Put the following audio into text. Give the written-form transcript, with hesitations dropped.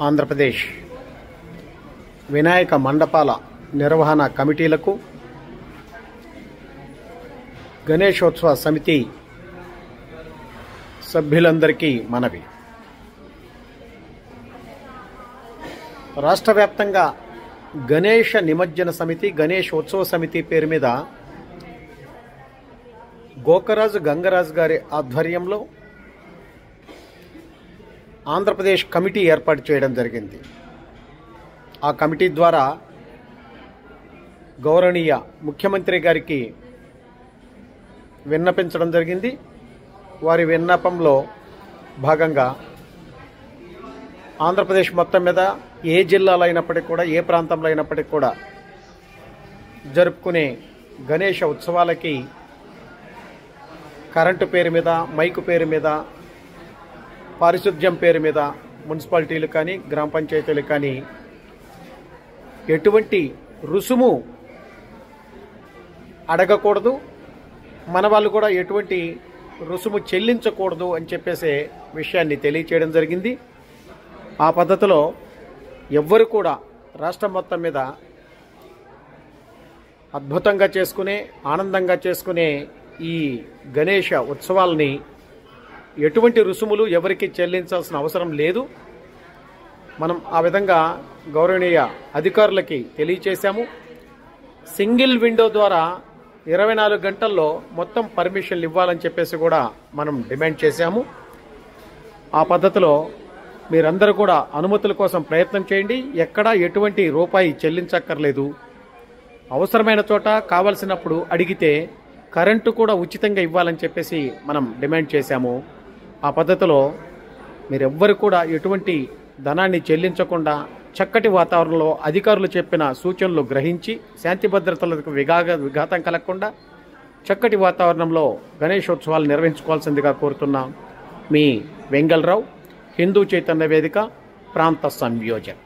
ఆంధ్రప్రదేశ్ వినాయక మండపాల నిర్వహణ కమిటీలకు గణేశోత్సవ సమితి సభ్యులందరికీ మనవి. రాష్ట్ర వ్యాప్తంగా గణేష నిమజ్జన సమితి, గణేశోత్సవ సమితి పేరు మీద గోకరాజు గంగరాజు గారి ఆధ్వర్యంలో ఆంధ్రప్రదేశ్ కమిటీ ఏర్పాటు చేయడం జరిగింది. ఆ కమిటీ ద్వారా గౌరవనీయ ముఖ్యమంత్రి గారికి విన్నపించడం జరిగింది. వారి విన్నపంలో భాగంగా ఆంధ్రప్రదేశ్ మొత్తం మీద ఏ జిల్లాలో అయినప్పటికీ కూడా, ఏ ప్రాంతంలో అయినప్పటికీ కూడా జరుపుకునే గణేష ఉత్సవాలకి కరెంటు పేరు మీద, మైకు పేరు మీద, పారిశుద్ధ్యం పేరు మీద మున్సిపాలిటీలు కానీ, గ్రామ పంచాయతీలు కానీ ఎటువంటి రుసుము అడగకూడదు, మన వాళ్ళు కూడా ఎటువంటి రుసుము చెల్లించకూడదు అని చెప్పేసే విషయాన్ని తెలియచేయడం జరిగింది. ఆ పద్ధతిలో ఎవ్వరు కూడా రాష్ట్రం మొత్తం మీద అద్భుతంగా చేసుకునే, ఆనందంగా చేసుకునే ఈ గణేష ఉత్సవాల్ని ఎటువంటి రుసుములు ఎవరికి చెల్లించాల్సిన అవసరం లేదు. మనం ఆ విధంగా గౌరవనీయ అధికారులకి తెలియచేశాము. సింగిల్ విండో ద్వారా 24 గంటల్లో మొత్తం పర్మిషన్లు ఇవ్వాలని చెప్పేసి కూడా మనం డిమాండ్ చేశాము. ఆ పద్ధతిలో మీరందరూ కూడా అనుమతుల కోసం ప్రయత్నం చేయండి. ఎక్కడా ఎటువంటి రూపాయి చెల్లించక్కర్లేదు. అవసరమైన చోట కావలసినప్పుడు అడిగితే కరెంటు కూడా ఉచితంగా ఇవ్వాలని చెప్పేసి మనం డిమాండ్ చేశాము. ఆ పద్ధతిలో మీరెవ్వరు కూడా ఎటువంటి ధనాన్ని చెల్లించకుండా చక్కటి వాతావరణంలో అధికారులు చెప్పిన సూచనలు గ్రహించి శాంతి భద్రతలకు విఘాతం కలగకుండా చక్కటి వాతావరణంలో గణేశోత్సవాలు నిర్వహించుకోవాల్సిందిగా కోరుతున్నాం. మీ వెంగళరావు, హిందూ చైతన్య వేదిక ప్రాంత సంయోజక్.